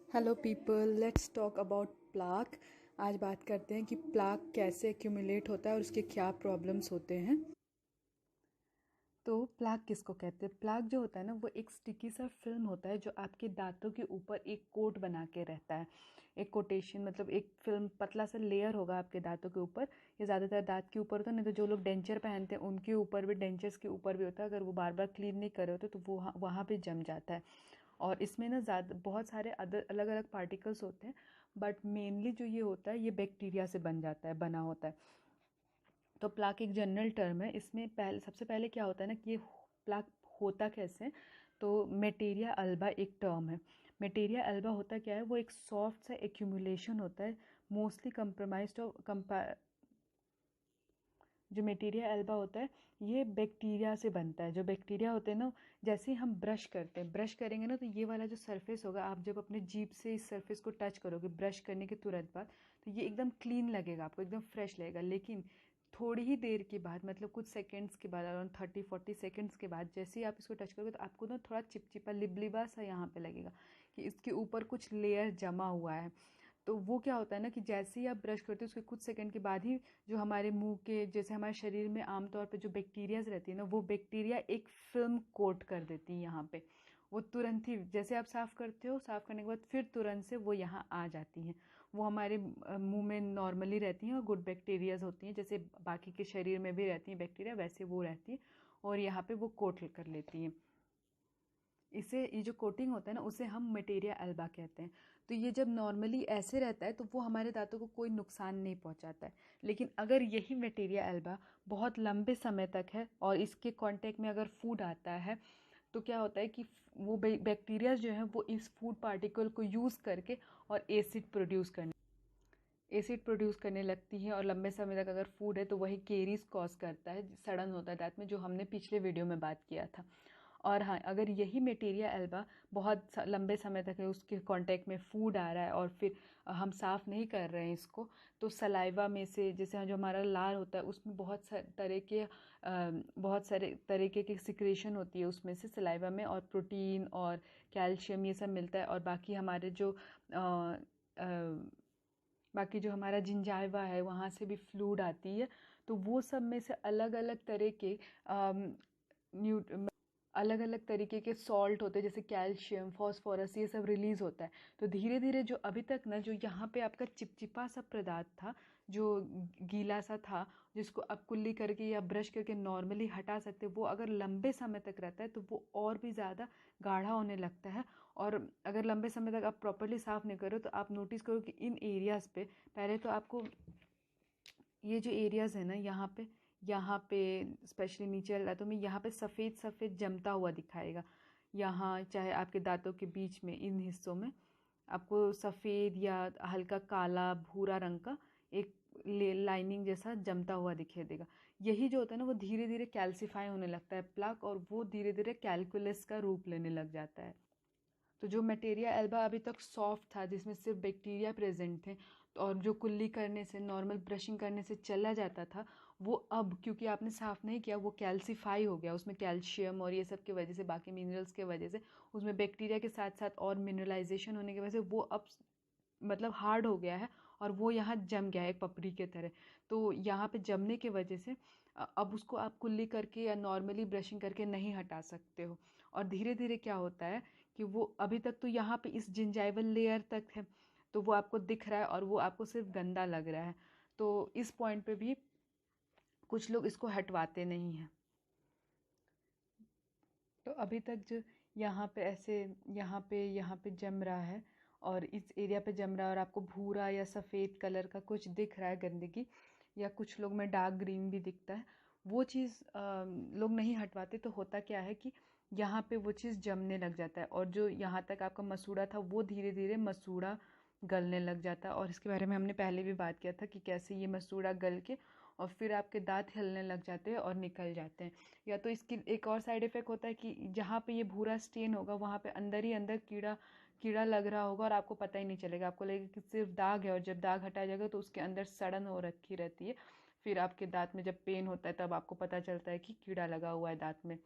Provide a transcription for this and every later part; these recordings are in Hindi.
Hello people, let's talk about plaque. आज बात करते हैं कि प्लाक कैसे एक्यूमुलेट होता है और उसके क्या प्रॉब्लम्स होते हैं। तो प्लाक किसको कहते हैं? प्लाक जो होता है ना, वो एक स्टिकी सा फिल्म होता है जो आपके दांतों के ऊपर एक कोट बना के रहता है। एक कोटेशन मतलब एक फिल्म, पतला सा लेयर होगा आपके दांतों के ऊपर। ये ज़्यादातर दांत के ऊपर होता है, नहीं तो जो लोग डेंचर पहनते हैं उनके ऊपर भी, डेंचर्स के ऊपर भी होता है। अगर वो बार बार क्लीन नहीं कर रहे होते तो वो वहाँ पे जम जाता है। और इसमें ना ज़्यादा बहुत सारे अलग अलग पार्टिकल्स होते हैं, बट मेनली जो ये होता है ये बैक्टीरिया से बना होता है। तो प्लाक एक जनरल टर्म है। इसमें सबसे पहले क्या होता है ना कि ये प्लाक होता कैसे। तो मेटेरिया अल्बा एक टर्म है। मेटेरिया अल्बा होता क्या है? वो एक सॉफ्ट सा एक्यूमुलेशन होता है, मोस्टली कंप्रोमाइज्ड ऑफ जो मेटेरिया एल्बा होता है ये बैक्टीरिया से बनता है। जो बैक्टीरिया होते हैं ना, जैसे ही हम ब्रश करते हैं, ब्रश करेंगे ना, तो ये वाला जो सरफेस होगा, आप जब अपने जीभ से इस सरफेस को टच करोगे ब्रश करने के तुरंत बाद, तो ये एकदम क्लीन लगेगा, आपको एकदम फ्रेश लगेगा। लेकिन थोड़ी ही देर के बाद, मतलब कुछ सेकेंड्स के बाद, अराउंड 30-40 सेकेंड्स के बाद, जैसे ही आप इसको टच करोगे तो आपको ना थोड़ा चिपचिपा लिबलिबा सा यहाँ पे लगेगा कि इसके ऊपर कुछ लेयर जमा हुआ है। तो वो क्या होता है ना कि जैसे ही आप ब्रश करते हो उसके कुछ सेकंड के बाद ही जो हमारे मुंह के, जैसे हमारे शरीर में आमतौर पे जो बैक्टीरियाज रहती है ना, वो बैक्टीरिया एक फिल्म कोट कर देती है यहाँ पे। वो तुरंत ही, जैसे आप साफ़ करते हो, साफ़ करने के बाद फिर तुरंत से वो यहाँ आ जाती हैं। वो हमारे मुंह में नॉर्मली रहती हैं और गुड बैक्टीरियाज होती हैं, जैसे बाकी के शरीर में भी रहती हैं बैक्टीरिया, वैसे वो रहती है और यहाँ पे वो कोट कर लेती हैं। इसे, ये जो कोटिंग होता है ना, उसे हम मटेरिया अल्बा कहते हैं। तो ये जब नॉर्मली ऐसे रहता है तो वो हमारे दांतों को कोई नुकसान नहीं पहुंचाता है। लेकिन अगर यही मटेरिया अल्बा बहुत लंबे समय तक है और इसके कांटेक्ट में अगर फूड आता है, तो क्या होता है कि वो बैक्टीरिया जो है वो इस फूड पार्टिकल को यूज़ करके और एसिड प्रोड्यूस करने लगती है। और लंबे समय तक अगर फूड है तो वही केरीज कॉज करता है, सड़न होता है दांत में, जो हमने पिछले वीडियो में बात किया था। और हाँ, अगर यही मटेरिया एल्बा बहुत लंबे समय तक है, उसके कांटेक्ट में फूड आ रहा है और फिर हम साफ़ नहीं कर रहे हैं इसको, तो सलाइवा में से, जैसे जो हमारा लार होता है उसमें बहुत सारे तरीके की सिक्रेशन होती है उसमें से, सलाइवा में, और प्रोटीन और कैल्शियम ये सब मिलता है। और बाकी जो हमारा जिंजाइवा है वहाँ से भी फ्लूइड आती है। तो वो सब में से अलग अलग तरह के अलग अलग तरीके के सॉल्ट होते हैं, जैसे कैल्शियम, फॉस्फोरस, ये सब रिलीज होता है। तो धीरे धीरे जो अभी तक ना, जो यहाँ पे आपका चिपचिपा सा पदार्थ था, जो गीला सा था, जिसको आप कुल्ली करके या ब्रश करके नॉर्मली हटा सकते, वो अगर लंबे समय तक रहता है तो वो और भी ज़्यादा गाढ़ा होने लगता है। और अगर लंबे समय तक आप प्रॉपरली साफ़ नहीं करो तो आप नोटिस करो कि इन एरियाज़ पे, पहले तो आपको ये जो एरियाज़ है ना, यहाँ पे स्पेशली नीचे वाले दांतों में, यहाँ पे सफ़ेद सफ़ेद जमता हुआ दिखाएगा। यहाँ चाहे आपके दांतों के बीच में, इन हिस्सों में आपको सफ़ेद या हल्का काला भूरा रंग का एक लाइनिंग जैसा जमता हुआ दिखाई देगा। यही जो होता है ना, वो धीरे धीरे कैल्सिफाई होने लगता है प्लाक, और वो धीरे धीरे कैलकुलस का रूप लेने लग जाता है। तो जो मटेरिया एल्बा अभी तक सॉफ्ट था, जिसमें सिर्फ बैक्टीरिया प्रेजेंट थे, और जो कुल्ली करने से, नॉर्मल ब्रशिंग करने से चला जाता था, वो अब क्योंकि आपने साफ़ नहीं किया, वो कैल्सीफाई हो गया। उसमें कैल्शियम और ये सब की वजह से, बाकी मिनरल्स के वजह से, उसमें बैक्टीरिया के साथ साथ और मिनरलाइजेशन होने की वजह से वो अब मतलब हार्ड हो गया है और वो यहाँ जम गया है एक पपड़ी के तरह। तो यहाँ पे जमने की वजह से अब उसको आप कुल्ली करके या नॉर्मली ब्रशिंग करके नहीं हटा सकते हो। और धीरे धीरे क्या होता है कि वो अभी तक तो यहाँ पे इस जिंजाइवल लेयर तक है, तो वो आपको दिख रहा है और वो आपको सिर्फ गंदा लग रहा है। तो इस पॉइंट पे भी कुछ लोग इसको हटवाते नहीं हैं। तो अभी तक जो यहाँ पे ऐसे, यहाँ पे जम रहा है और इस एरिया पे जम रहा है और आपको भूरा या सफ़ेद कलर का कुछ दिख रहा है, गंदगी, या कुछ लोग में डार्क ग्रीन भी दिखता है, वो चीज़ लोग नहीं हटवाते। तो होता क्या है कि यहाँ पे वो चीज़ जमने लग जाता है और जो यहाँ तक आपका मसूड़ा था वो धीरे धीरे मसूड़ा गलने लग जाता है। और इसके बारे में हमने पहले भी बात किया था कि कैसे ये मसूड़ा गल के और फिर आपके दांत हिलने लग जाते हैं और निकल जाते हैं। या तो इसकी एक और साइड इफ़ेक्ट होता है कि जहाँ पे ये भूरा स्टेन होगा वहाँ पे अंदर ही अंदर कीड़ा कीड़ा लग रहा होगा और आपको पता ही नहीं चलेगा, आपको लगेगा कि सिर्फ दाग है, और जब दाग हटाया जाएगा तो उसके अंदर सड़न हो रखी रहती है। फिर आपके दांत में जब पेन होता है तब आपको पता चलता है कि कीड़ा लगा हुआ है दांत में।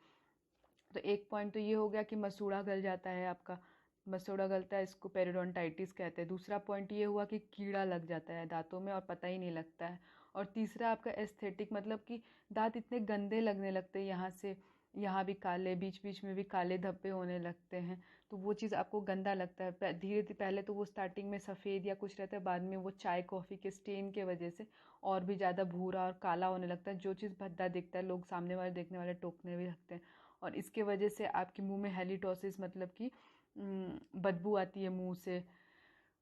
तो एक पॉइंट तो ये हो गया कि मसूड़ा गल जाता है आपका। मसूड़ा गलता है, इसको पेरिडोंटाइटिस कहते हैं। दूसरा पॉइंट ये हुआ कि कीड़ा लग जाता है दांतों में और पता ही नहीं लगता है। और तीसरा आपका एस्थेटिक, मतलब कि दांत इतने गंदे लगने लगते हैं, यहाँ से यहाँ भी काले, बीच बीच में भी काले धब्बे होने लगते हैं, तो वो चीज़ आपको गंदा लगता है। धीरे धीरे पहले तो वो स्टार्टिंग में सफ़ेद या कुछ रहता है, बाद में वो चाय कॉफ़ी के स्टेन के वजह से और भी ज़्यादा भूरा और काला होने लगता है। जो चीज़ भद्दा दिखता है, लोग सामने वाले देखने वाले टोकने भी लगते हैं। और इसके वजह से आपके मुंह में हेलिटोसिस, मतलब कि बदबू आती है मुंह से,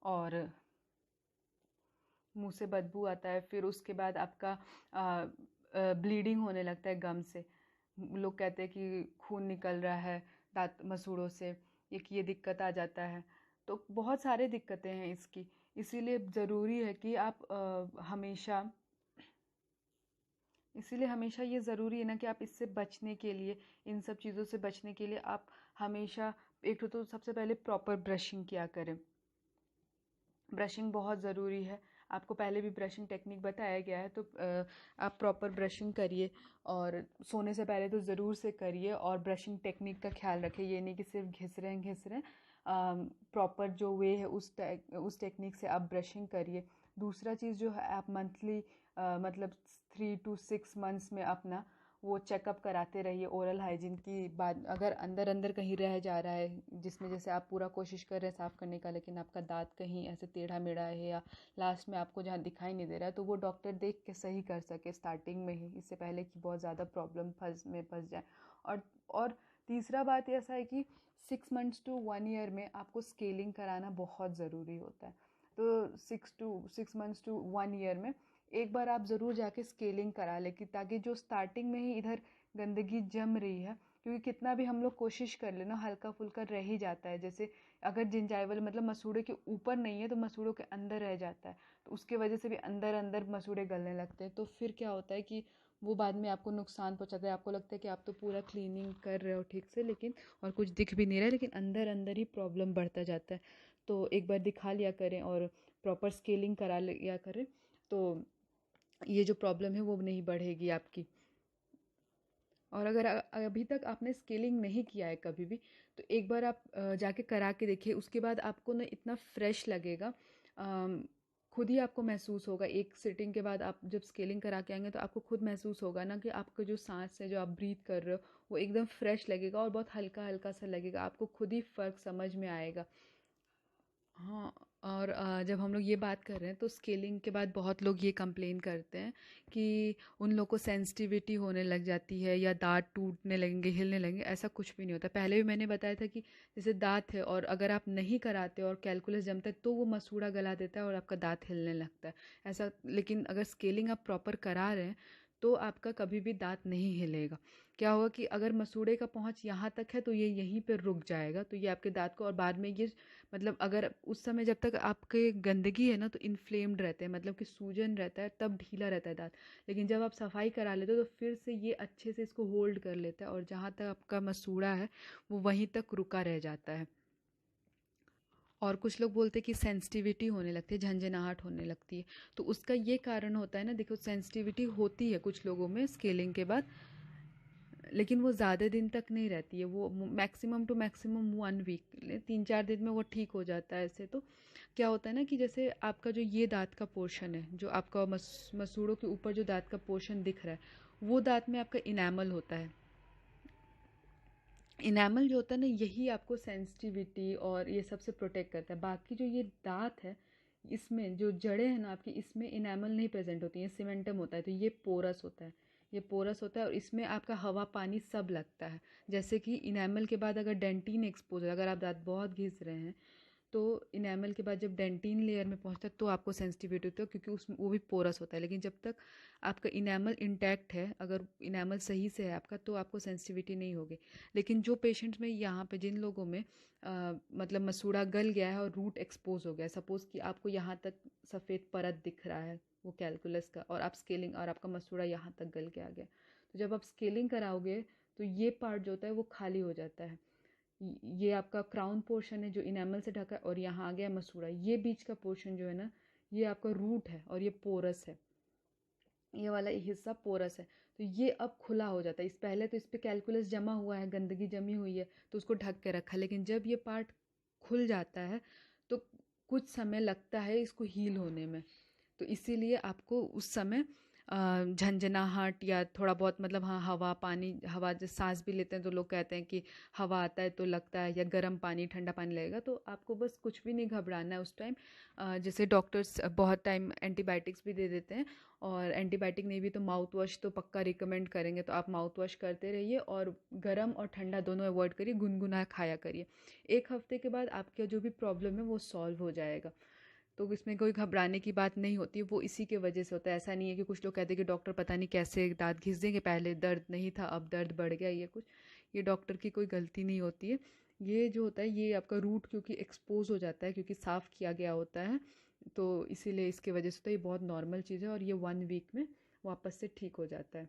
और मुंह से बदबू आता है। फिर उसके बाद आपका ब्लीडिंग होने लगता है गम से। लोग कहते हैं कि खून निकल रहा है दांत मसूड़ों से, एक ये दिक्कत आ जाता है। तो बहुत सारे दिक्कतें हैं इसकी, इसीलिए ज़रूरी है कि आप हमेशा ये ज़रूरी है ना कि आप इससे बचने के लिए, इन सब चीज़ों से बचने के लिए आप हमेशा एक तो सबसे पहले प्रॉपर ब्रशिंग किया करें। ब्रशिंग बहुत ज़रूरी है, आपको पहले भी ब्रशिंग टेक्निक बताया गया है, तो आप प्रॉपर ब्रशिंग करिए। और सोने से पहले तो ज़रूर से करिए, और ब्रशिंग टेक्निक का ख्याल रखिए। ये नहीं कि सिर्फ घिस रहे हैं, प्रॉपर जो वे है उस टेक्निक से आप ब्रशिंग करिए। दूसरा चीज़ जो है, आप मंथली मतलब 3 to 6 मंथ्स में अपना वो चेकअप कराते रहिए ओरल हाइजीन की बात। अगर अंदर अंदर कहीं रह जा रहा है, जिसमें जैसे आप पूरा कोशिश कर रहे हैं साफ़ करने का, लेकिन आपका दांत कहीं ऐसे टेढ़ा मेढ़ा है या लास्ट में आपको जहाँ दिखाई नहीं दे रहा है, तो वो डॉक्टर देख के सही कर सके स्टार्टिंग में ही, इससे पहले कि बहुत ज़्यादा प्रॉब्लम फंस जाए। और तीसरा बात ऐसा है कि 6 मंथ्स to 1 ईयर में आपको स्केलिंग कराना बहुत ज़रूरी होता है। तो 6 मंथ्स to 1 ईयर में एक बार आप ज़रूर जाके स्केलिंग करा लें, कि ताकि जो स्टार्टिंग में ही इधर गंदगी जम रही है, क्योंकि कितना भी हम लोग कोशिश कर लेना हल्का फुल्का रह ही जाता है। जैसे अगर जिंजाइवल मतलब मसूड़े के ऊपर नहीं है तो मसूड़ों के अंदर रह जाता है, तो उसके वजह से भी अंदर अंदर मसूड़े गलने लगते हैं। तो फिर क्या होता है कि वो बाद में आपको नुकसान पहुंचाता है। आपको लगता है कि आप तो पूरा क्लीनिंग कर रहे हो ठीक से, लेकिन और कुछ दिख भी नहीं रहा है, लेकिन अंदर अंदर ही प्रॉब्लम बढ़ता जाता है। तो एक बार दिखा लिया करें और प्रॉपर स्केलिंग करा लिया करें, तो ये जो प्रॉब्लम है वो नहीं बढ़ेगी आपकी। और अगर अभी तक आपने स्केलिंग नहीं किया है कभी भी, तो एक बार आप जाके करा के देखिए। उसके बाद आपको ना इतना फ्रेश लगेगा, खुद ही आपको महसूस होगा। एक सिटिंग के बाद आप जब स्केलिंग करा के आएंगे तो आपको खुद महसूस होगा ना कि आपका जो सांस है, जो आप ब्रीथ कर रहे हो, वो एकदम फ्रेश लगेगा और बहुत हल्का हल्का सा लगेगा। आपको खुद ही फ़र्क समझ में आएगा। हाँ। और जब हम लोग ये बात कर रहे हैं, तो स्केलिंग के बाद बहुत लोग ये कंप्लेन करते हैं कि उन लोग को सेंसिटिविटी होने लग जाती है, या दांत टूटने लगेंगे, हिलने लगेंगे। ऐसा कुछ भी नहीं होता। पहले भी मैंने बताया था कि जैसे दांत है, और अगर आप नहीं कराते और कैलकुलस जमता है, तो वो मसूड़ा गला देता है और आपका दांत हिलने लगता है ऐसा। लेकिन अगर स्केलिंग आप प्रॉपर करा रहे हैं, तो आपका कभी भी दांत नहीं हिलेगा। क्या होगा कि अगर मसूड़े का पहुंच यहाँ तक है, तो ये यहीं पर रुक जाएगा, तो ये आपके दांत को, और बाद में ये मतलब अगर उस समय जब तक आपके गंदगी है ना, तो इन्फ्लेम्ड रहते हैं, मतलब कि सूजन रहता है, तब ढीला रहता है दांत। लेकिन जब आप सफाई करा लेते हो, तो फिर से ये अच्छे से इसको होल्ड कर लेता है, और जहाँ तक आपका मसूड़ा है वो वहीं तक रुका रह जाता है। और कुछ लोग बोलते हैं कि सेंसिटिविटी होने लगती है, झंझनाहट होने लगती है। तो उसका ये कारण होता है ना, देखो सेंसिटिविटी होती है कुछ लोगों में स्केलिंग के बाद, लेकिन वो ज़्यादा दिन तक नहीं रहती है। वो मैक्सिमम टू मैक्सिमम 1 वीक, 3-4 दिन में वो ठीक हो जाता है। ऐसे तो क्या होता है ना कि जैसे आपका जो ये दांत का पोर्शन है, जो आपका मसूड़ों के ऊपर जो दांत का पोर्शन दिख रहा है, वो दांत में आपका इनेमल होता है। इनेमल जो होता है ना, यही आपको सेंसिटिविटी और ये सबसे प्रोटेक्ट करता है। बाकी जो ये दांत है, इसमें जो जड़ें हैं ना आपकी, इसमें इनेमल नहीं प्रेजेंट होती है, सीमेंटम होता है। तो ये पोरस होता है, ये पोरस होता है, और इसमें आपका हवा पानी सब लगता है। जैसे कि इनेमल के बाद अगर डेंटिन एक्सपोज है, अगर आप दांत बहुत घिस रहे हैं, तो इनेमल के बाद जब डेंटिन लेयर में पहुंचता है, तो आपको सेंसिटिविटी होती है, क्योंकि उसमें वो भी पोरस होता है। लेकिन जब तक आपका इनेमल इंटैक्ट है, अगर इनेमल सही से है आपका, तो आपको सेंसिटिविटी नहीं होगी। लेकिन जो पेशेंट्स में यहाँ पे, जिन लोगों में मतलब मसूड़ा गल गया है और रूट एक्सपोज हो गया है, सपोज कि आपको यहाँ तक सफ़ेद परत दिख रहा है वो कैलकुलस का, और आप स्केलिंग, और आपका मसूड़ा यहाँ तक गल के आ गया, तो जब आप स्केलिंग कराओगे, तो ये पार्ट जो होता है वो खाली हो जाता है। ये आपका क्राउन पोर्शन है जो इनेमल से ढका है, और यहाँ आ गया मसूड़ा। ये बीच का पोर्शन जो है ना, ये आपका रूट है, और ये पोरस है, ये वाला हिस्सा पोरस है। तो ये अब खुला हो जाता है। पहले तो इस पे कैलकुलस जमा हुआ है, गंदगी जमी हुई है, तो उसको ढक के रखा। लेकिन जब ये पार्ट खुल जाता है तो कुछ समय लगता है इसको हील होने में। तो इसीलिए आपको उस समय झंझनाहट या थोड़ा बहुत मतलब हाँ हवा पानी हवा जैसे सांस भी लेते हैं तो लोग कहते हैं कि हवा आता है तो लगता है, या गर्म पानी ठंडा पानी लगेगा, तो आपको बस कुछ भी नहीं घबराना है उस टाइम। जैसे डॉक्टर्स बहुत टाइम एंटीबायोटिक्स भी दे देते हैं, और एंटीबायोटिक नहीं भी तो माउथ वॉश तो पक्का रिकमेंड करेंगे, तो आप माउथ वॉश करते रहिए और गर्म और ठंडा दोनों अवॉइड करिए, गुनगुना खाया करिए। 1 हफ्ते के बाद आपका जो भी प्रॉब्लम है वो सॉल्व हो जाएगा। तो इसमें कोई घबराने की बात नहीं होती, वो इसी के वजह से होता है। ऐसा नहीं है कि कुछ लोग कहते हैं कि डॉक्टर पता नहीं कैसे दांत घिस देंगे, पहले दर्द नहीं था अब दर्द बढ़ गया, ये कुछ, ये डॉक्टर की कोई गलती नहीं होती है। ये जो होता है ये आपका रूट क्योंकि एक्सपोज हो जाता है, क्योंकि साफ़ किया गया होता है, तो इसीलिए इसके वजह से तो ये बहुत नॉर्मल चीज़ है, और ये 1 वीक में वापस से ठीक हो जाता है।